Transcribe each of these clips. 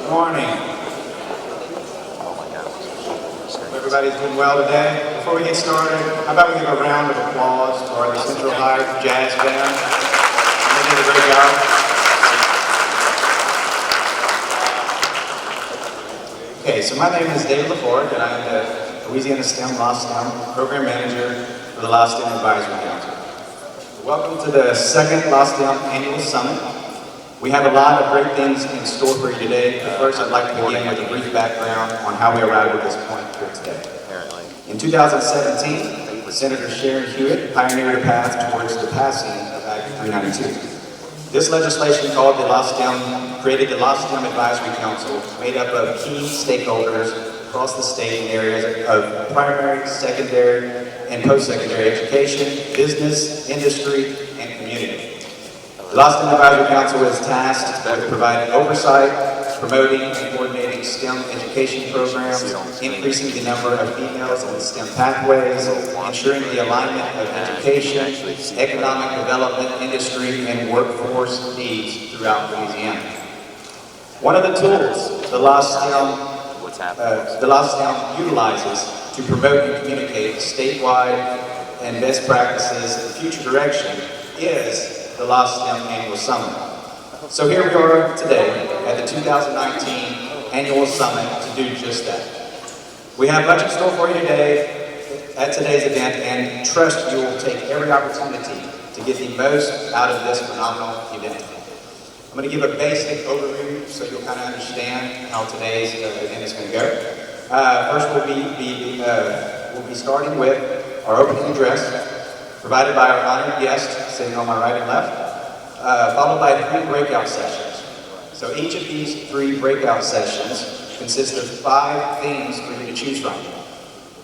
Good morning. Hope everybody's doing well today. Before we get started, how about we give a round of applause for the Central High Jazz Band? They did a great job. Okay, so my name is David Lafargue, and I'm the Louisiana LaSTEM Program Manager for the LaSTEM Advisory Council. Welcome to the second LaSTEM Annual Summit. We have a lot of great things in store for you today, but first I'd like to begin with a brief background on how we arrived at this point here today. In 2017, Senator Sharon Hewitt pioneered a path towards the passing of Act 392. This legislation called the LaSTEM, created the LaSTEM Advisory Council, made up of key stakeholders across the state in areas of primary, secondary, and post-secondary education, business, industry, and community. The LaSTEM Advisory Council is tasked with providing oversight, promoting and coordinating STEM education programs, increasing the number of females in STEM pathways, ensuring the alignment of education, economic development, industry, and workforce needs throughout Louisiana. One of the tools the LaSTEM utilizes to promote and communicate statewide and best practices and future direction is the LaSTEM Annual Summit. So here we are today at the 2019 Annual Summit to do just that. We have much in store for you today at today's event, and trust you will take every opportunity to get the most out of this phenomenal event. I'm going to give a basic overview so you'll kind of understand how today's event is going to go. First, we'll be starting with our opening address, provided by our honored guest sitting on my right and left, followed by 3 breakout sessions. So each of these 3 breakout sessions consist of 5 themes for you to choose from,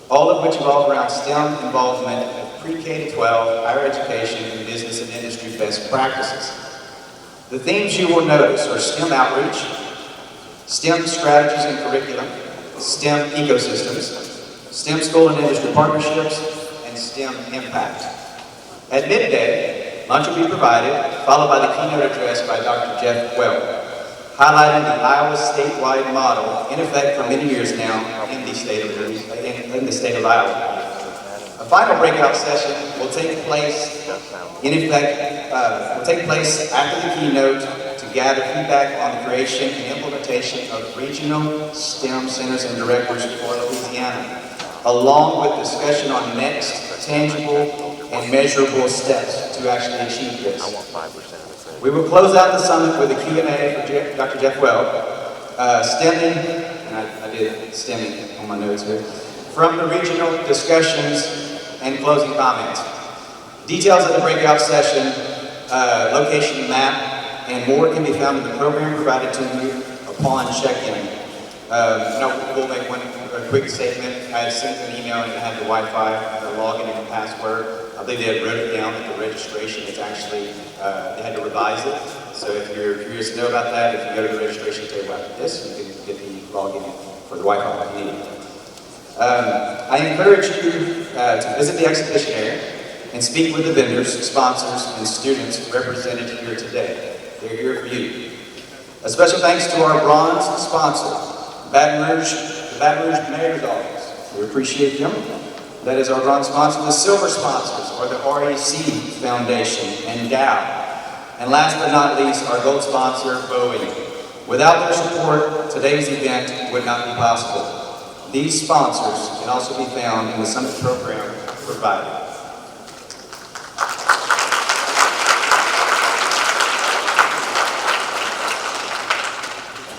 all of which evolve around STEM involvement of pre-K to 12, higher education, and business and industry best practices. The themes you will notice are STEM outreach, STEM strategies and curriculum, STEM ecosystems, STEM school and industry partnerships, and STEM impact. At midday, lunch will be provided, followed by the keynote address by Dr. Jeff Welk, highlighting the Iowa statewide model in effect for many years now in the state of Iowa. A final breakout session will take place after the keynote to gather feedback on the creation and implementation of regional STEM centers and directors for Louisiana, along with discussion on next tangible and measurable steps to actually achieve this. We will close out the summit with a Q&A for Dr. Jeff Welk, stemming, and I did stemming on my notes here, from the regional discussions and closing comments. Details of the breakout session, location map, and more can be found in the program provided to you upon check-in. We'll make one quick statement. I had sent an email and it had the Wi-Fi, the login and the password. I believe they had wrote it down at the registration. It's actually, they had to revise it. So if you're curious to know about that, if you go to the registration table after this, you can get the login for the Wi-Fi if you need it. I encourage you to visit the exhibition area and speak with the vendors, sponsors, and students represented here today. They're here for you. A special thanks to our bronze sponsor, the Baton Rouge Mayor's Office. We appreciate them. That is our bronze sponsor. The silver sponsors are the REC Foundation and Dow. And last but not least, our gold sponsor, Boeing. Without their support, today's event would not be possible. These sponsors can also be found in the summit program provided.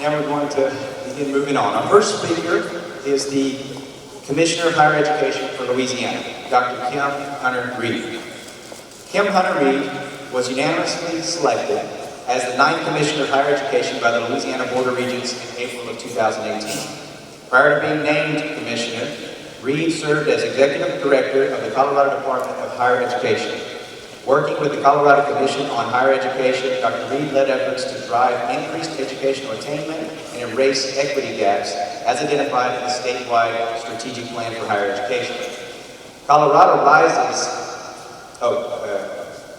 Now we're going to begin moving on. Our first speaker is the Commissioner of Higher Education for Louisiana, Dr. Kim Hunter-Reid. Kim Hunter-Reid was unanimously selected as the 9th Commissioner of Higher Education by the Louisiana Board of Regents in April of 2018. Prior to being named Commissioner, Reid served as Executive Director of the Colorado Department of Higher Education. Working with the Colorado Commission on Higher Education, Dr. Reid led efforts to drive increased educational attainment and erase equity gaps as identified in the statewide strategic plan for higher education.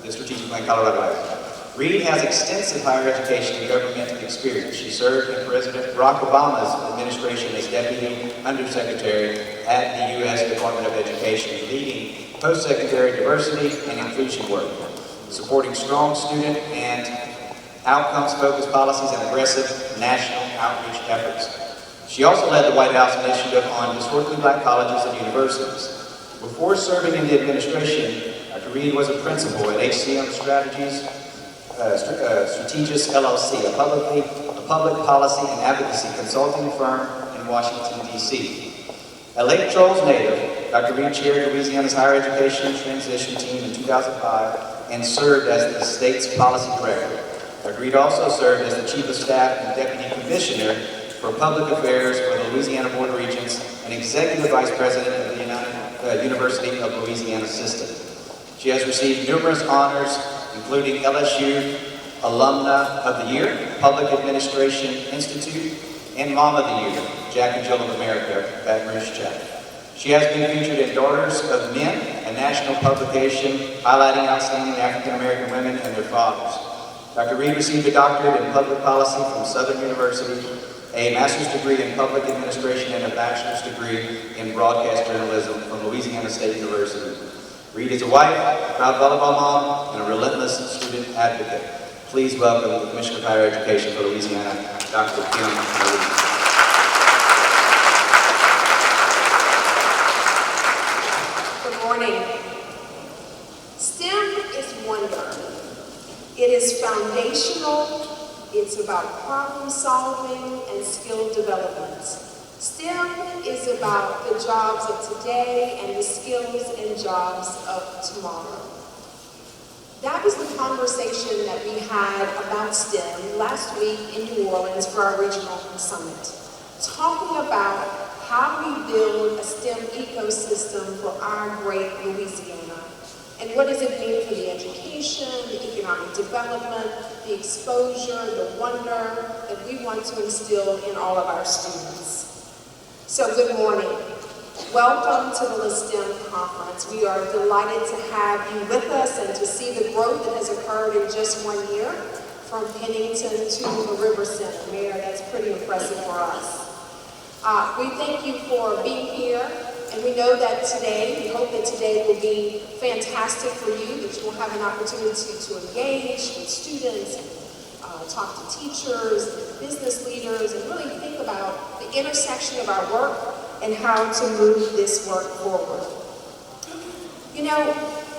The strategic plan Colorado Rises. Reed has extensive higher education and government experience. She served in President Barack Obama's administration as Deputy Undersecretary at the U.S. Department of Education, leading post-secondary diversity and inclusion work, supporting strong student and outcomes-focused policies and aggressive national outreach efforts. She also led the White House initiative on historically black colleges and universities. Before serving in the administration, Dr. Reed was a principal at HCM Strategis LLC, a public policy and advocacy consulting firm in Washington, D.C. A Lake Charles native, Dr. Reed chaired Louisiana's higher education transition team in 2005 and served as the state's policy director. Dr. Reed also served as the Chief of Staff and Deputy Commissioner for Public Affairs for the Louisiana Board of Regents and Executive Vice President of the University of Louisiana System. She has received numerous honors, including LSU Alumna of the Year, Public Administration Institute, and Mom of the Year, Jack and Jill of America, Baton Rouge chapter. She has been featured in Daughters of Men, a national publication highlighting outstanding African American women and their fathers. Dr. Reed received a doctorate in public policy from Southern University, a master's degree in public administration, and a bachelor's degree in broadcast journalism from Louisiana State University. Reed is a wife, a proud volleyball mom, and a relentless student advocate. Please welcome the Commissioner of Higher Education for Louisiana, Dr. Kim Reed. Good morning. STEM is wonder. It is foundational. It's about problem solving and skill development. STEM is about the jobs of today and the skills and jobs of tomorrow. That was the conversation that we had about STEM last week in New Orleans for our regional summit, talking about how we build a STEM ecosystem for our great Louisiana. And what does it mean for the education, the economic development, the exposure, the wonder that we want to instill in all of our students. So good morning. Welcome to the LaSTEM conference. We are delighted to have you with us and to see the growth that has occurred in just 1 year from Pennington to the River Center. Mayor, that's pretty impressive for us. We thank you for being here. And we know that today, we hope that today will be fantastic for you, that you will have an opportunity to engage with students, talk to teachers, business leaders, and really think about the intersection of our work and how to move this work forward. You know,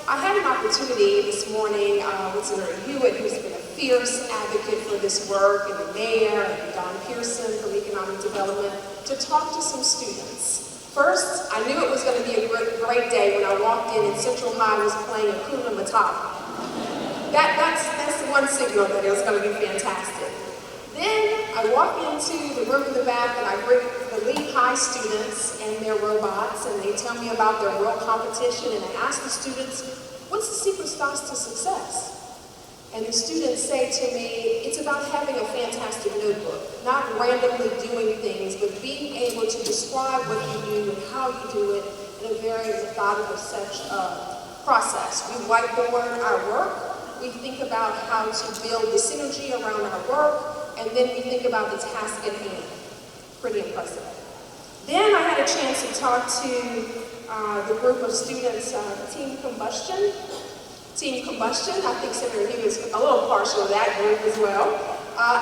I had an opportunity this morning with Senator Hewitt, who's been a fierce advocate for this work, and the mayor, and Don Pearson from Economic Development, to talk to some students. First, I knew it was going to be a great day when I walked in and Central High was playing Hakuna Matata. That's the one signal that it was going to be fantastic. Then I walk into the room in the back and I bring the Lee High students and their robots, and they tell me about their world competition, and I ask the students, what's the secret sauce to success? And the students say to me, it's about having a fantastic notebook, not randomly doing things, but being able to describe what you do and how you do it in a very methodical process. We whiteboard our work, we think about how to build the synergy around our work, and then we think about the task at hand. Pretty impressive. Then I had a chance to talk to the group of students, Team Combustion. I think Senator Hewitt is a little partial to that group as well,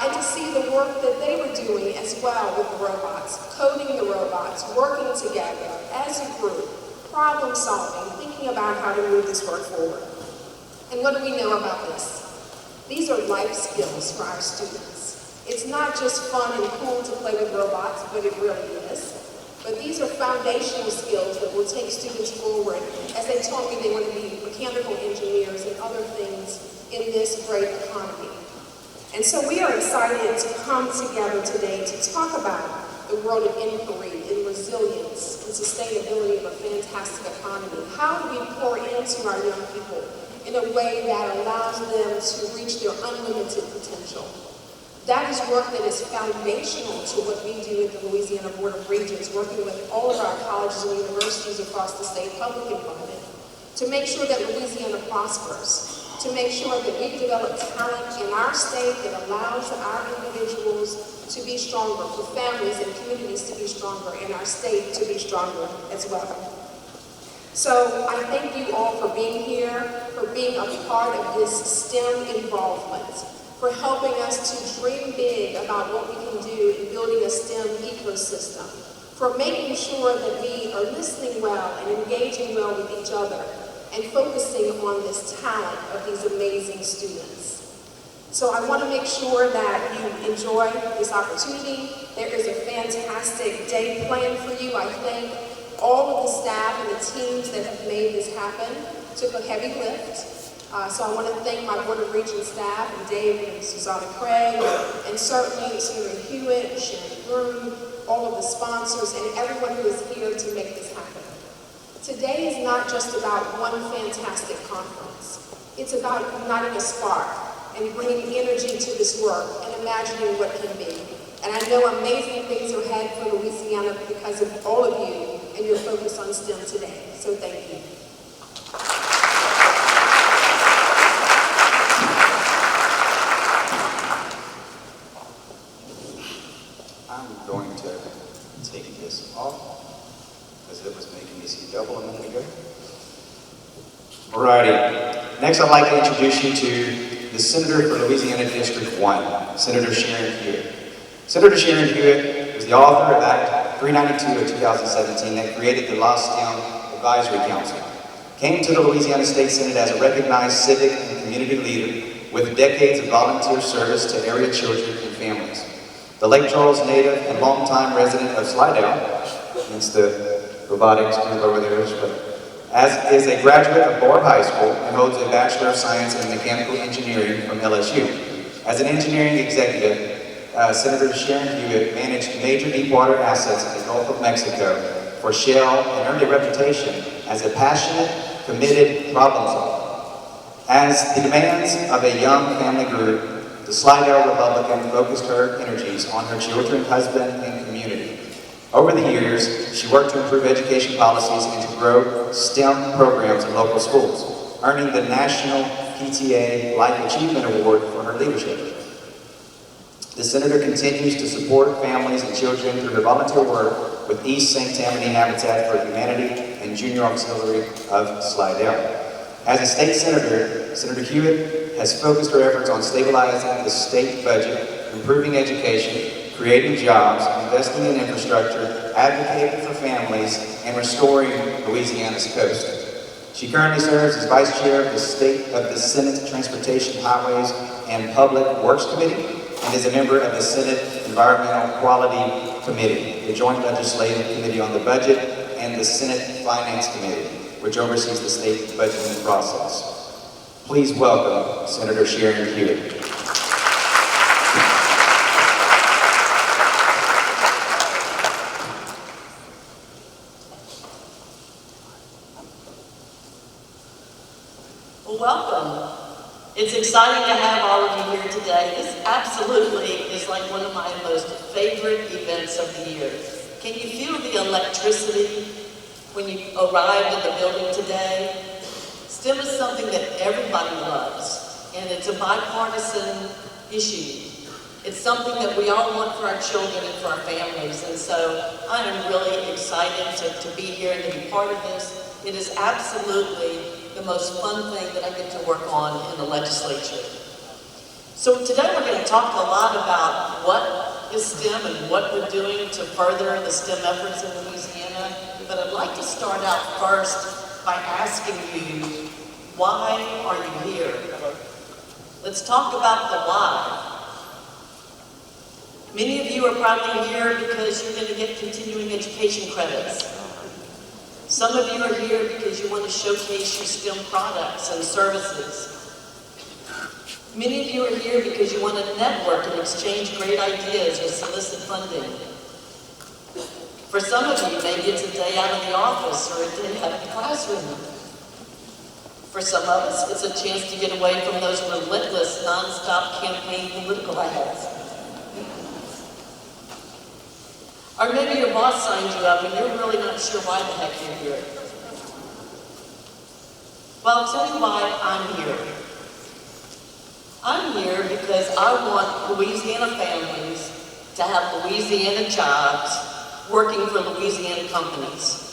and to see the work that they were doing as well with the robots, coding the robots, working together as a group, problem solving, thinking about how to move this work forward. And what do we know about this? These are life skills for our students. It's not just fun and cool to play with robots, but it really is. But these are foundational skills that will take students forward as they told me they want to be mechanical engineers and other things in this great economy. And so we are excited to come together today to talk about the world of inquiry and resilience and sustainability of a fantastic economy. How do we pour into our young people in a way that allows them to reach their unlimited potential? That is work that is foundational to what we do at the Louisiana Board of Regents, working with all of our colleges and universities across the state, public and private, to make sure that Louisiana prospers, to make sure that we develop talent in our state that allows our individuals to be stronger, for families and communities to be stronger, and our state to be stronger as well. So I thank you all for being here, for being a part of this STEM involvement, for helping us to dream big about what we can do in building a STEM ecosystem, for making sure that we are listening well and engaging well with each other, and focusing on this talent of these amazing students. So I want to make sure that you enjoy this opportunity. There is a fantastic day planned for you. I thank all of the staff and the teams that have made this happen. Took a heavy lift. So I want to thank my Board of Regents staff, and David and Susanna Craig, and certainly Senator Hewitt, Sharon Broome, all of the sponsors, and everyone who is here to make this happen. Today is not just about one fantastic conference. It's about igniting a spark and bringing energy to this work and imagining what can be. And I know amazing things are ahead for Louisiana because of all of you and your focus on STEM today. So thank you. I'm going to take this off because it was making me see double a minute ago. Alrighty. Next, I'd like to introduce you to the Senator for Louisiana District 1, Senator Sharon Hewitt. Senator Sharon Hewitt was the author of Act 392 of 2017 that created the LaSTEM Advisory Council. Came to the Louisiana State Senate as a recognized civic and community leader with decades of volunteer service to area children and families. The Lake Charles native and longtime resident of Slidell, hence the robotics group over there, as is a graduate of Barr High School and holds a Bachelor of Science in Mechanical Engineering from LSU. As an engineering executive, Senator Sharon Hewitt managed major deepwater assets in the Gulf of Mexico for Shell and earned a reputation as a passionate, committed problem solver. As the demands of a young family grew, the Slidell Republican focused her energies on her children, husband, and community. Over the years, she worked to improve education policies and to grow STEM programs in local schools, earning the National PTA Life Achievement Award for her leadership. The Senator continues to support families and children through her volunteer work with East St. Tammany Habitat for Humanity and Junior Auxiliary of Slidell. As a state senator, Senator Hewitt has focused her efforts on stabilizing the state budget, improving education, creating jobs, investing in infrastructure, advocating for families, and restoring Louisiana's coast. She currently serves as Vice Chair of the Senate Transportation, Highways, and Public Works Committee, and is a member of the Senate Environmental Quality Committee, the Joint Legislative Committee on the Budget, and the Senate Finance Committee, which oversees the state budgeting process. Please welcome Senator Sharon Hewitt. Welcome. It's exciting to have all of you here today. This absolutely is like one of my most favorite events of the year. Can you feel the electricity when you arrived in the building today? STEM is something that everybody loves, and it's a bipartisan issue. It's something that we all want for our children and for our families, and so I am really excited to be here and to be part of this. It is absolutely the most fun thing that I get to work on in the legislature. So today we're going to talk a lot about what is STEM and what we're doing to further the STEM efforts in Louisiana, but I'd like to start out first by asking you, why are you here? Let's talk about the why. Many of you are probably here because you're going to get continuing education credits. Some of you are here because you want to showcase your STEM products and services. Many of you are here because you want to network and exchange great ideas or solicit funding. For some of you, maybe it's a day out of the office or a day out of the classroom. For some of us, it's a chance to get away from those relentless, non-stop campaign political ads. Or maybe your boss signed you up and you're really not sure why the heck you're here. Well, I'll tell you why I'm here. I'm here because I want Louisiana families to have Louisiana jobs working for Louisiana companies.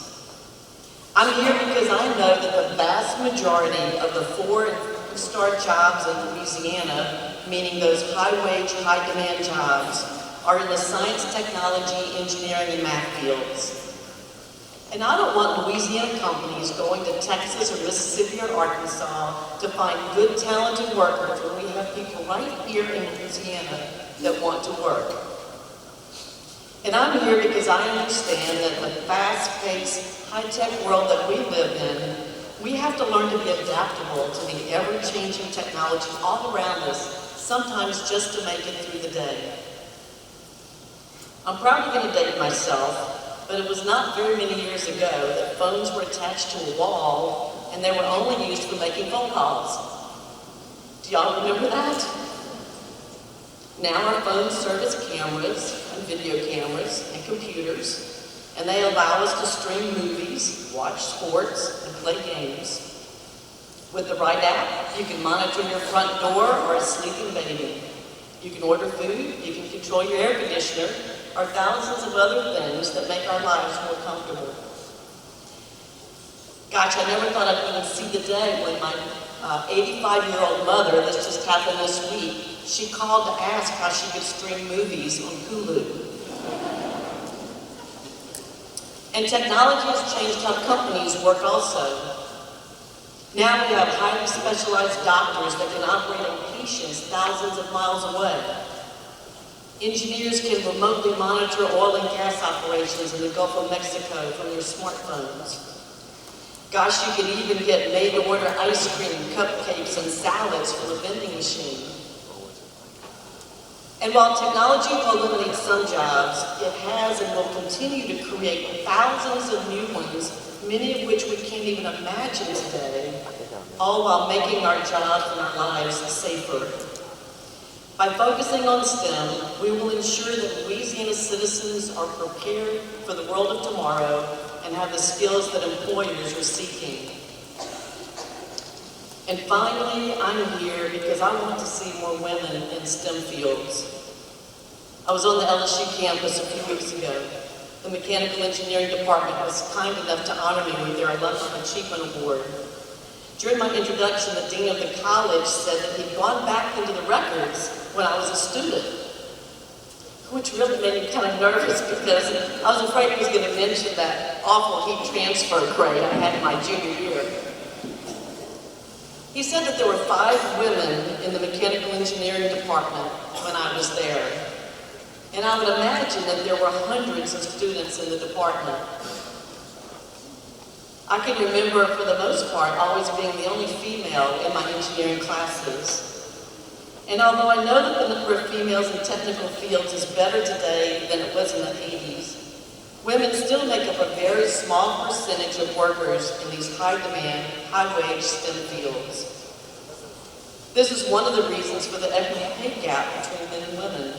I'm here because I know that the vast majority of the 4- and 5-star jobs in Louisiana, meaning those high-wage, high-demand jobs, are in the science, technology, engineering, and math fields. And I don't want Louisiana companies going to Texas or Mississippi or Arkansas to find good, talented workers when we have people right here in Louisiana that want to work. And I'm here because I understand that in the fast-paced, high-tech world that we live in, we have to learn to be adaptable to the ever-changing technology all around us, sometimes just to make it through the day. I'm probably going to date myself, but it was not very many years ago that phones were attached to a wall and they were only used for making phone calls. Do y'all remember that? Now our phones serve as cameras and video cameras and computers, and they allow us to stream movies, watch sports, and play games. With the right app, you can monitor your front door or a sleeping baby. You can order food, you can control your air conditioner, or thousands of other things that make our lives more comfortable. Gosh, I never thought I'd even see the day when my 85-year-old mother, this just happened this week, she called to ask how she could stream movies on Hulu. And technology has changed how companies work also. Now we have highly specialized doctors that can operate on patients thousands of miles away. Engineers can remotely monitor oil and gas operations in the Gulf of Mexico from your smartphones. Gosh, you can even get made-to-order ice cream, cupcakes, and salads from a vending machine. And while technology will eliminate some jobs, it has and will continue to create thousands of new ones, many of which we can't even imagine today, all while making our jobs and our lives safer. By focusing on STEM, we will ensure that Louisiana citizens are prepared for the world of tomorrow and have the skills that employers are seeking. And finally, I'm here because I want to see more women in STEM fields. I was on the LSU campus a few weeks ago. The Mechanical Engineering Department was kind enough to honor me with their Lifetime Achievement Award. During my introduction, the dean of the college said that he'd gone back into the records when I was a student, which really made me kind of nervous because I was afraid he was going to mention that awful heat transfer grade I had in my junior year. He said that there were 5 women in the mechanical engineering department when I was there. And I would imagine that there were hundreds of students in the department. I can remember, for the most part, always being the only female in my engineering classes. And although I know that the number of females in technical fields is better today than it was in the 80s, women still make up a very small percentage of workers in these high-demand, high-wage STEM fields. This is one of the reasons for the equity pay gap between men and women.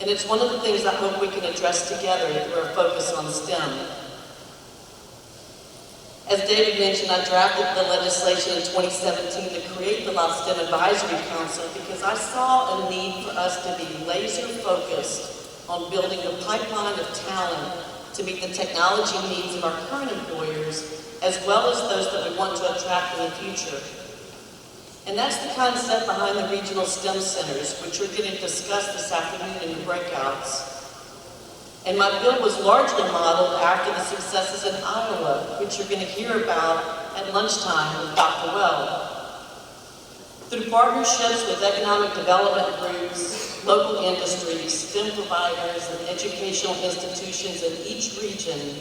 And it's one of the things I hope we can address together through our focus on STEM. As David mentioned, I drafted the legislation in 2017 to create the LaSTEM Advisory Council because I saw a need for us to be laser-focused on building the pipeline of talent to meet the technology needs of our current employers, as well as those that we want to attract in the future. And that's the concept behind the regional STEM centers, which we're going to discuss this afternoon in the breakouts. And my bill was largely modeled after the successes in Iowa, which you're going to hear about at lunchtime with Dr. Well. Through partnerships with economic development groups, local industries, STEM providers, and educational institutions in each region,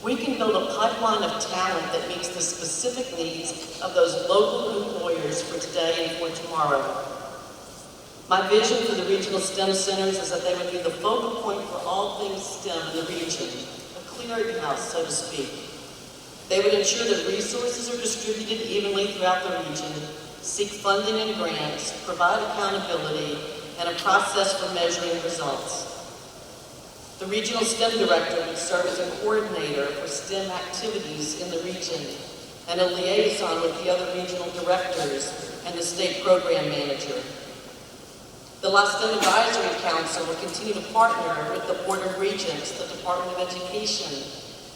we can build a pipeline of talent that meets the specific needs of those local employers for today and for tomorrow. My vision for the regional STEM centers is that they would be the focal point for all things STEM in the region, a clearinghouse, so to speak. They would ensure that resources are distributed evenly throughout the region, seek funding and grants, provide accountability, and a process for measuring results. The regional STEM director would serve as a coordinator for STEM activities in the region and a liaison with the other regional directors and the State Program Manager. The LaSTEM Advisory Council will continue to partner with the Board of Regents, the Department of Education,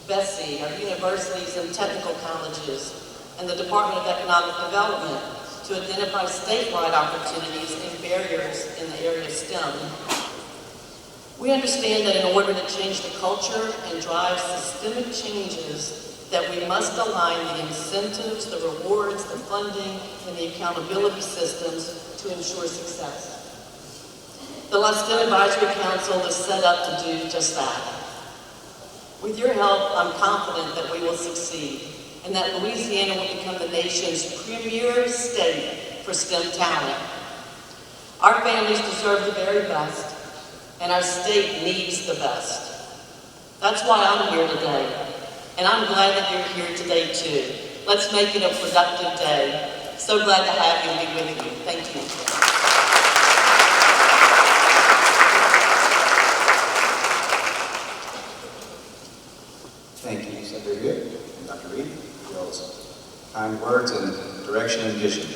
BESI, our universities and technical colleges, and the Department of Economic Development to identify statewide opportunities and barriers in the area of STEM. We understand that in order to change the culture and drive systemic changes, that we must align the incentives, the rewards, the funding, and the accountability systems to ensure success. The LaSTEM Advisory Council is set up to do just that. With your help, I'm confident that we will succeed and that Louisiana will become the nation's premier state for STEM talent. Our families deserve the very best, and our state needs the best. That's why I'm here today, and I'm glad that you're here today too. Let's make it a productive day. So glad to have you and be with you. Thank you. Thank you, Senator Hewitt and Dr. Reed, for y'all's kind words and direction and vision.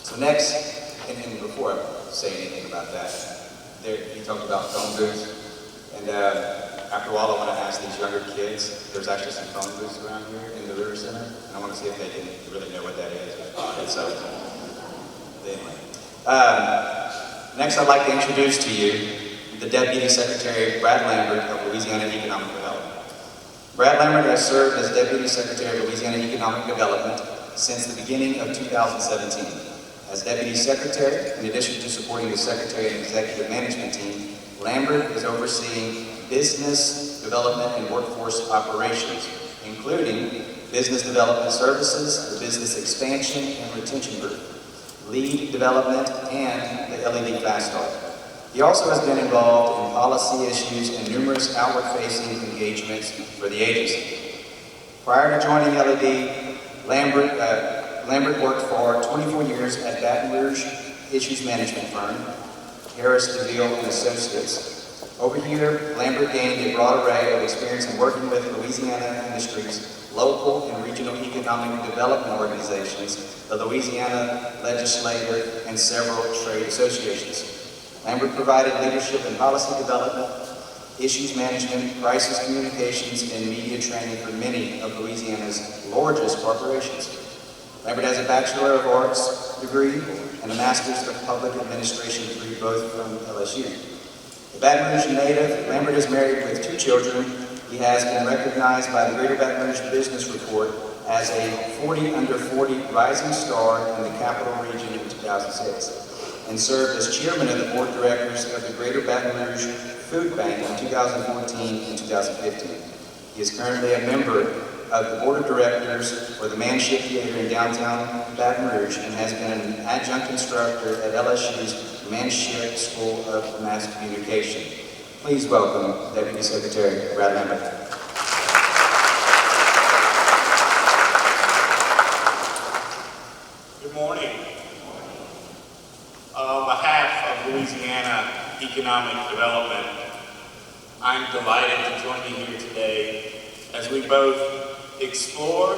So next, and before I say anything about that, he talked about phone booths, and after a while I want to ask these younger kids, there's actually some phone booths around here in the River Center, and I want to see if they can really know what that is. And so, anyway. Next I'd like to introduce to you the Deputy Secretary Brad Lambert of Louisiana Economic Development. Brad Lambert has served as Deputy Secretary of Louisiana Economic Development since the beginning of 2017. As Deputy Secretary, in addition to supporting the Secretary and Executive Management Team, Lambert is overseeing business development and workforce operations, including business development services, the business expansion and retention group, lead development, and the LED Fast Start. He also has been involved in policy issues and numerous outward-facing engagements for the agency. Prior to joining LED, Lambert worked for 24 years at Baton Rouge issues management firm, Harris DeVille and Associates. Over here, Lambert gained a broad array of experience in working with Louisiana industries, local and regional economic development organizations, the Louisiana legislature, and several trade associations. Lambert provided leadership in policy development, issues management, crisis communications, and media training for many of Louisiana's largest corporations. Lambert has a Bachelor of Arts degree and a Master's of Public Administration degree, both from LSU. A Baton Rouge native, Lambert is married with 2 children. He has been recognized by the Greater Baton Rouge Business Report as a 40 under 40 rising star in the Capital Region in 2006. And served as chairman of the board of directors of the Greater Baton Rouge Food Bank in 2014 and 2015. He is currently a member of the board of directors for the Manship Theater in downtown Baton Rouge and has been an adjunct instructor at LSU's Manship School of Mass Communication. Please welcome Deputy Secretary Brad Lambert. Good morning. On behalf of Louisiana Economic Development, I'm delighted to join you here today as we both explore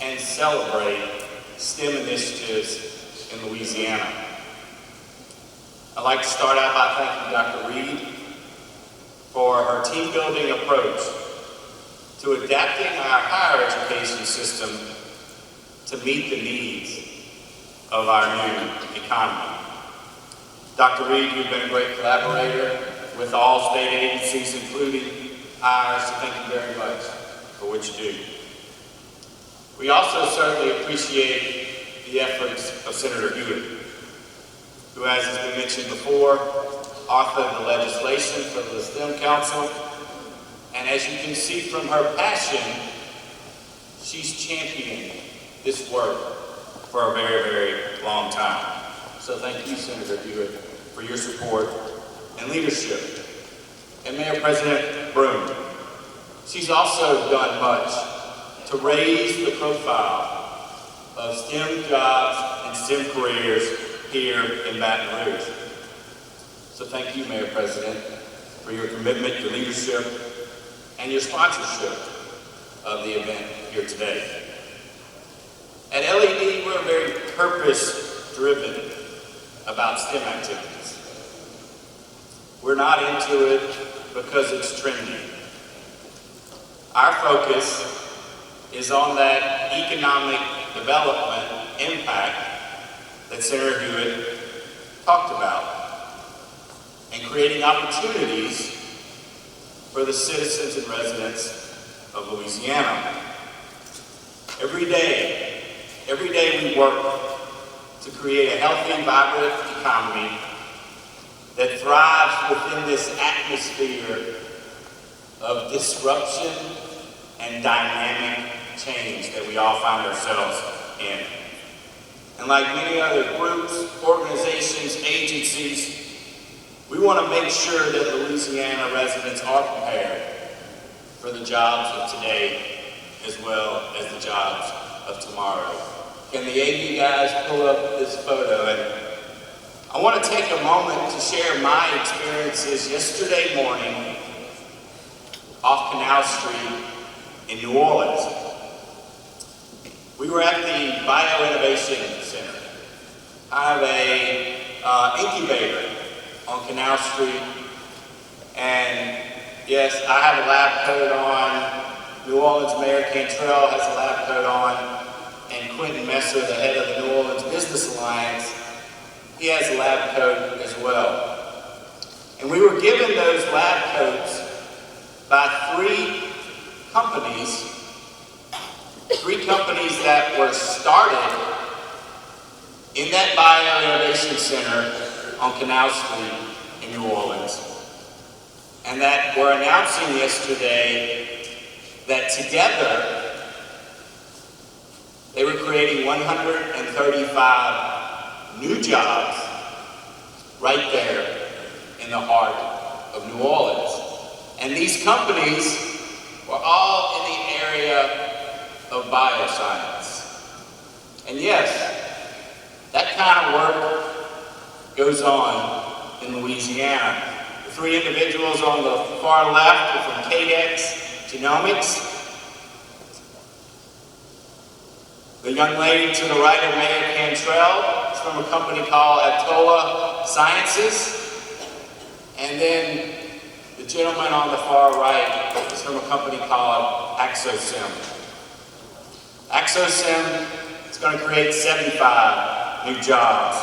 and celebrate STEM initiatives in Louisiana. I'd like to start out by thanking Dr. Reed for her team-building approach to adapting our higher education system to meet the needs of our new economy. Dr. Reed, you've been a great collaborator with all state agencies, including ours, so thank you very much for what you do. We also certainly appreciate the efforts of Senator Hewitt, who, as has been mentioned before, authored the legislation for the STEM Council, and as you can see from her passion, she's championed this work for a very, very long time. So thank you, Senator Hewitt, for your support and leadership. And Mayor President Broome, she's also done much to raise the profile of STEM jobs and STEM careers here in Baton Rouge. So thank you, Mayor President, for your commitment, your leadership, and your sponsorship of the event here today. At LED, we're very purpose-driven about STEM activities. We're not into it because it's trendy. Our focus is on that economic development impact that Senator Hewitt talked about, and creating opportunities for the citizens and residents of Louisiana. Every day we work to create a healthy and vibrant economy that thrives within this atmosphere of disruption and dynamic change that we all find ourselves in. And like many other groups, organizations, agencies, we want to make sure that Louisiana residents are prepared for the jobs of today as well as the jobs of tomorrow. Can the AV guys pull up this photo? And I want to take a moment to share my experiences yesterday morning off Canal Street in New Orleans. We were at the Bio-Innovation Center. I have a incubator on Canal Street, and yes, I have a lab coat on. New Orleans Mayor Cantrell has a lab coat on, and Quentin Messer, the head of the New Orleans Business Alliance, he has a lab coat as well. And we were given those lab coats by three companies that were started in that Bio-Innovation Center on Canal Street in New Orleans, and that were announcing yesterday that together they were creating 135 new jobs right there in the heart of New Orleans. And these companies were all in the area of bioscience. And yes, that kind of work goes on in Louisiana. The three individuals on the far left are from KDEX Genomics. The young lady to the right of Mayor Cantrell is from a company called Atola Sciences. And then the gentleman on the far right is from a company called Axosem. Axosem is going to create 75 new jobs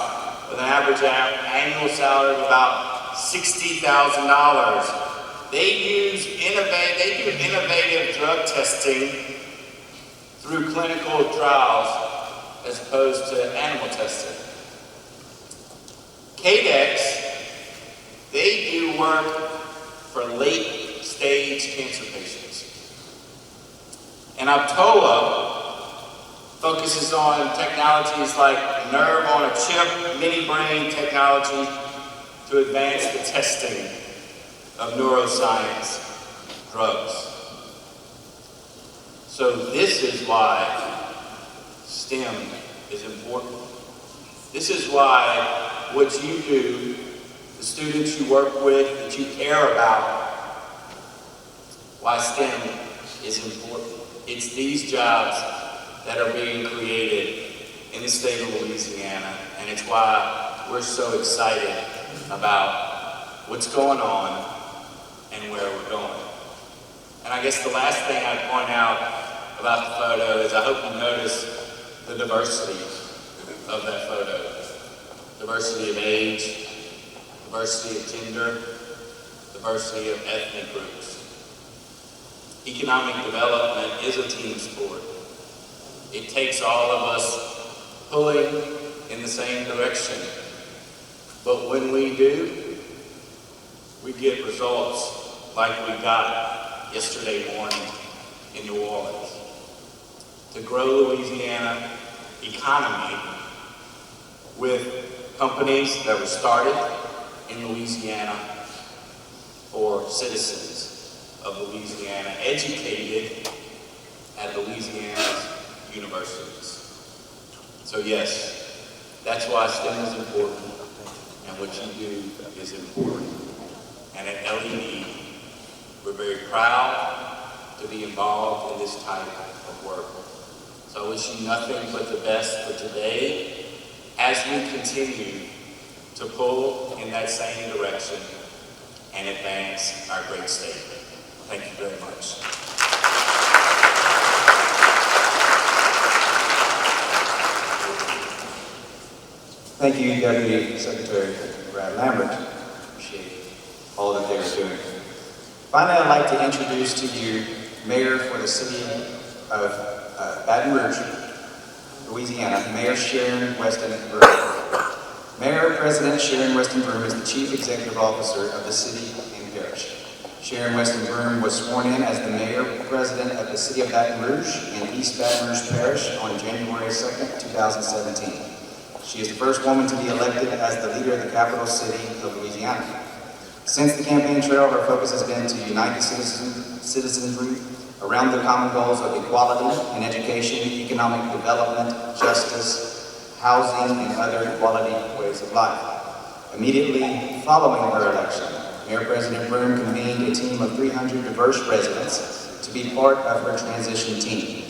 with an average annual salary of about $60,000. They do innovative drug testing through clinical trials as opposed to animal testing. KDEX, they do work for late-stage cancer patients. And Atola focuses on technologies like nerve-on-a-chip, mini-brain technology to advance the testing of neuroscience drugs. So this is why STEM is important. This is why what you do, the students you work with, that you care about, why STEM is important. It's these jobs that are being created in the state of Louisiana, and it's why we're so excited about what's going on and where we're going. And I guess the last thing I'd point out about the photo is I hope you notice the diversity of that photo. Diversity of age, diversity of gender, diversity of ethnic groups. Economic development is a team sport. It takes all of us pulling in the same direction. But when we do, we get results like we got yesterday morning in New Orleans. To grow Louisiana economy with companies that were started in Louisiana for citizens of Louisiana, educated at Louisiana's universities. So yes, that's why STEM is important, and what you do is important. And at LED, we're very proud to be involved in this type of work. So I wish you nothing but the best for today as we continue to pull in that same direction and advance our great state. Thank you very much. Thank you, Deputy Secretary Brad Lambert. Appreciate all that they are doing. Finally, I'd like to introduce to you Mayor for the City of Baton Rouge, Louisiana, Mayor Sharon Weston Broome. Mayor President Sharon Weston Broome is the Chief Executive Officer of the city and parish. Sharon Weston Broome was sworn in as the Mayor President of the City of Baton Rouge in East Baton Rouge Parish on January 2nd, 2017. She is the first woman to be elected as the leader of the capital city of Louisiana. Since the campaign trail, her focus has been to unite the citizenry around the common goals of equality in education, economic development, justice, housing, and other quality ways of life. Immediately following her election, Mayor President Broome convened a team of 300 diverse residents to be part of her transition team.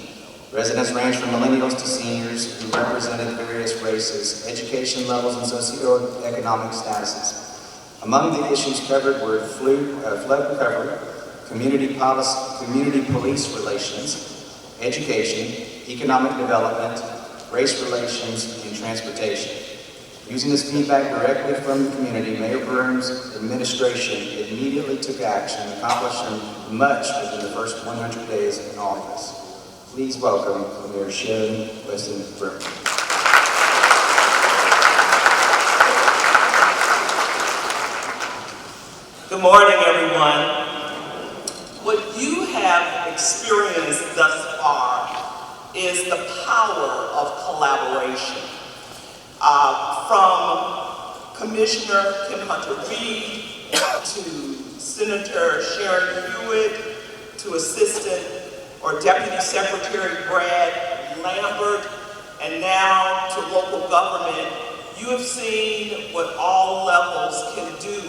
Residents range from millennials to seniors who represented various races, education levels, and socioeconomic statuses. Among the issues covered were flood recovery, community police relations, education, economic development, race relations, and transportation. Using this feedback directly from the community, Mayor Broome's administration immediately took action, accomplishing much within the first 100 days in office. Please welcome Mayor Sharon Weston Broome. Good morning, everyone. What you have experienced thus far is the power of collaboration. From Commissioner Kim Hunter-Reid to Senator Sharon Hewitt to Assistant or Deputy Secretary Brad Lambert, and now to local government, you have seen what all levels can do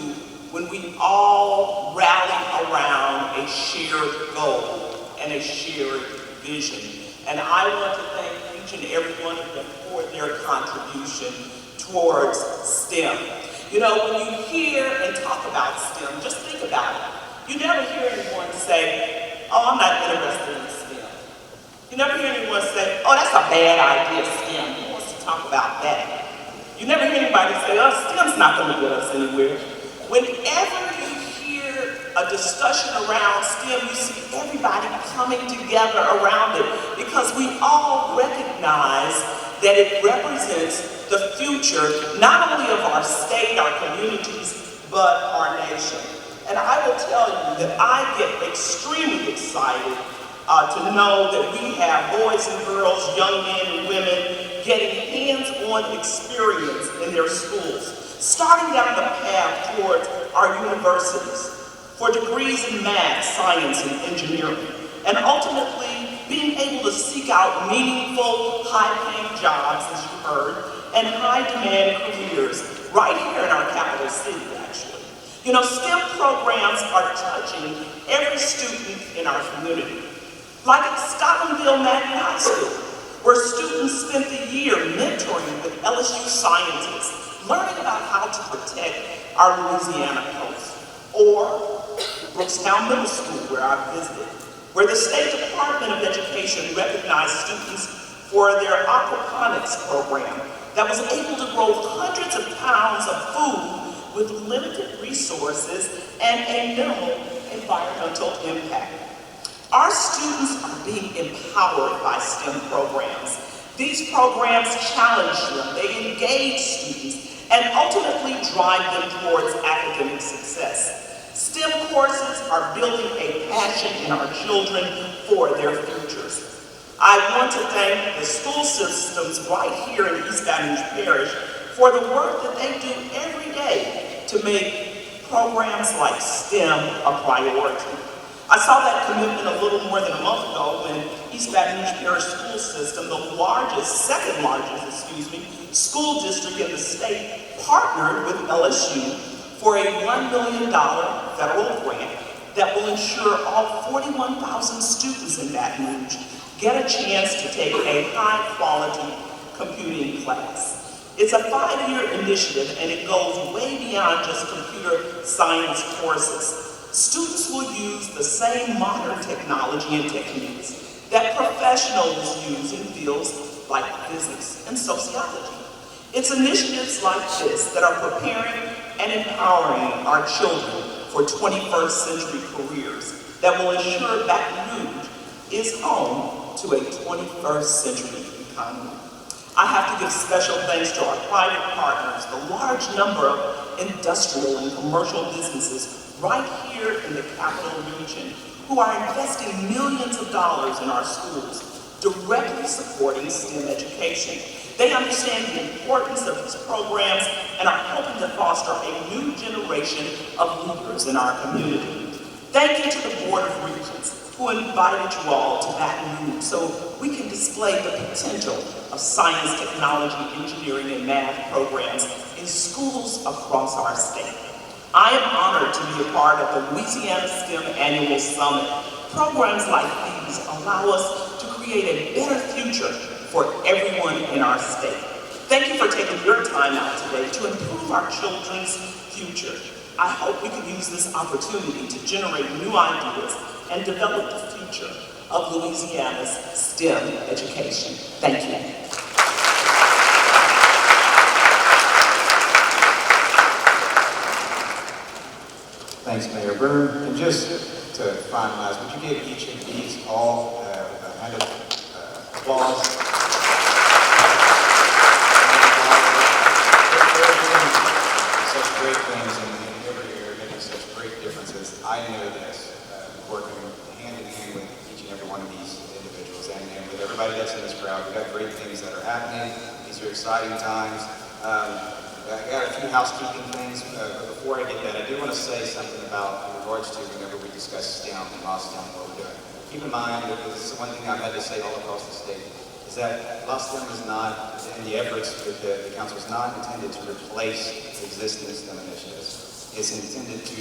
when we all rally around a shared goal and a shared vision. And I want to thank each and every one of them for their contribution towards STEM. You know, when you hear and talk about STEM, just think about it. You never hear anyone say, oh, I'm not interested in STEM. You never hear anyone say, oh, that's a bad idea, STEM. Who wants to talk about that? You never hear anybody say, oh, STEM's not going to get us anywhere. Whenever you hear a discussion around STEM, you see everybody coming together around it because we all recognize that it represents the future, not only of our state, our communities, but our nation. And I will tell you that I get extremely excited to know that we have boys and girls, young men and women getting hands-on experience in their schools, starting down the path towards our universities for degrees in math, science, and engineering, and ultimately being able to seek out meaningful, high-paying jobs, as you heard, and high-demand careers right here in our capital city, actually. You know, STEM programs are touching every student in our community. Like at Scotlandville Magnet High School, where students spent the year mentoring with LSU scientists, learning about how to protect our Louisiana coast. Or Brookstown Middle School, where I visited, where the State Department of Education recognized students for their aquaponics program that was able to grow hundreds of pounds of food with limited resources and a minimal environmental impact. Our students are being empowered by STEM programs. These programs challenge them, they engage students, and ultimately drive them towards academic success. STEM courses are building a passion in our children for their futures. I want to thank the school systems right here in East Baton Rouge Parish for the work that they do every day to make programs like STEM a priority. I saw that commitment a little more than a month ago when East Baton Rouge Parish School System, the second largest, school district in the state, partnered with LSU for a $1 million federal grant that will ensure all 41,000 students in Baton Rouge get a chance to take a high-quality computing class. It's a 5-year initiative, and it goes way beyond just computer science courses. Students will use the same modern technology and techniques that professionals use in fields like physics and sociology. It's initiatives like this that are preparing and empowering our children for 21st century careers that will ensure Baton Rouge is home to a 21st century economy. I have to give special thanks to our private partners, the large number of industrial and commercial businesses right here in the capital region who are investing millions of dollars in our schools, directly supporting STEM education. They understand the importance of these programs and are helping to foster a new generation of leaders in our community. Thank you to the Board of Regents who invited you all to Baton Rouge so we can display the potential of science, technology, engineering, and math programs in schools across our state. I am honored to be a part of the Louisiana STEM Annual Summit. Programs like these allow us to create a better future for everyone in our state. Thank you for taking your time out today to improve our children's future. I hope we can use this opportunity to generate new ideas and develop the future of Louisiana's STEM education. Thank you. Thanks, Mayor Broome. And just to finalize, would you give each of these all a hand of applause? Such great things in every area, making such great differences. I know this, working hand in hand with each and every one of these individuals and with everybody that's in this crowd. We've got great things that are happening. These are exciting times. I got a few housekeeping things, but before I get that, I do want to say something about in regards to whenever we discuss STEM and LaSTEM and what we're doing. Keep in mind that this is one thing I've had to say all across the state, is that LaSTEM is not, and the efforts with the council is not intended to replace existing STEM initiatives. It's intended to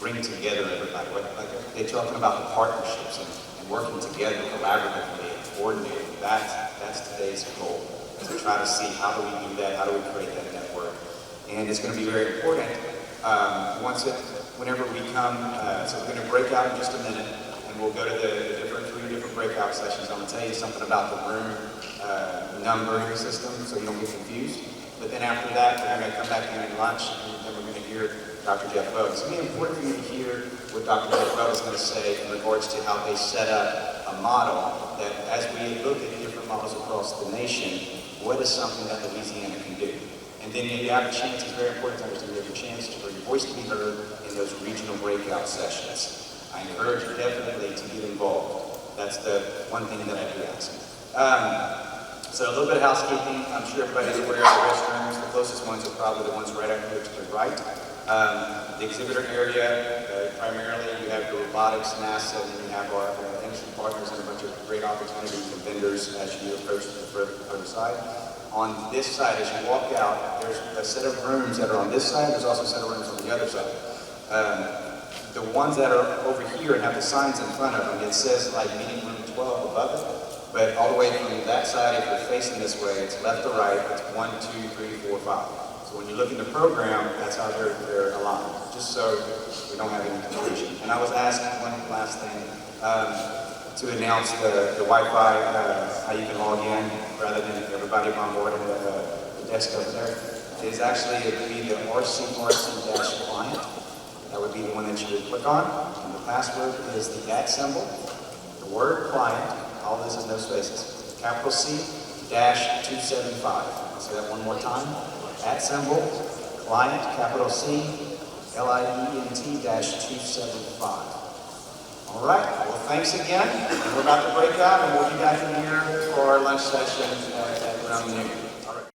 bring together everybody. Like they're talking about the partnerships and working together collaboratively and coordinating. That's today's goal. To try to see how do we do that, how do we create that network. And it's going to be very important whenever we come, so we're going to break out in just a minute, and we'll go to the three different breakout sessions. I'm going to tell you something about the room numbering system so you don't get confused. But then after that, we're going to come back in and lunch, and then we're going to hear Dr. Jeff Wells. It's going to be important for you to hear what Dr. Jeff Wells is going to say in regards to how they set up a model that as we look at different models across the nation, what is something that Louisiana can do? And then you have a chance, it's very important to understand, you have a chance for your voice to be heard in those regional breakout sessions. I encourage you definitely to get involved. That's the one thing that I do ask. So a little bit of housekeeping. I'm sure everybody's aware of the restrooms. The closest ones are probably the ones right up here to the right. The exhibitor area, primarily you have the robotics, NASA, and then you have our industry partners and a bunch of great opportunities and vendors as you approach the other side. On this side, as you walk out, there's a set of rooms that are on this side. There's also a set of rooms on the other side. The ones that are over here and have the signs in front of them, it says like meeting room 12 above it. But all the way from that side, if you're facing this way, it's left to right. It's 1, 2, 3, 4, 5. So when you look in the program, that's how they're aligned, just so we don't have any confusion. And I was asked one last thing, to announce the Wi-Fi, how you can log in, rather than everybody onboarding the desk over there. It is actually, it would be the RC-client. That would be the one that you would click on. And the password is the @ symbol, the word client, all this is no spaces, capital C, -275. I'll say that one more time. @ symbol, client, capital C, LIENT -275. All right, well, thanks again. We're about to break out, and we'll be back in here for our lunch session at around noon.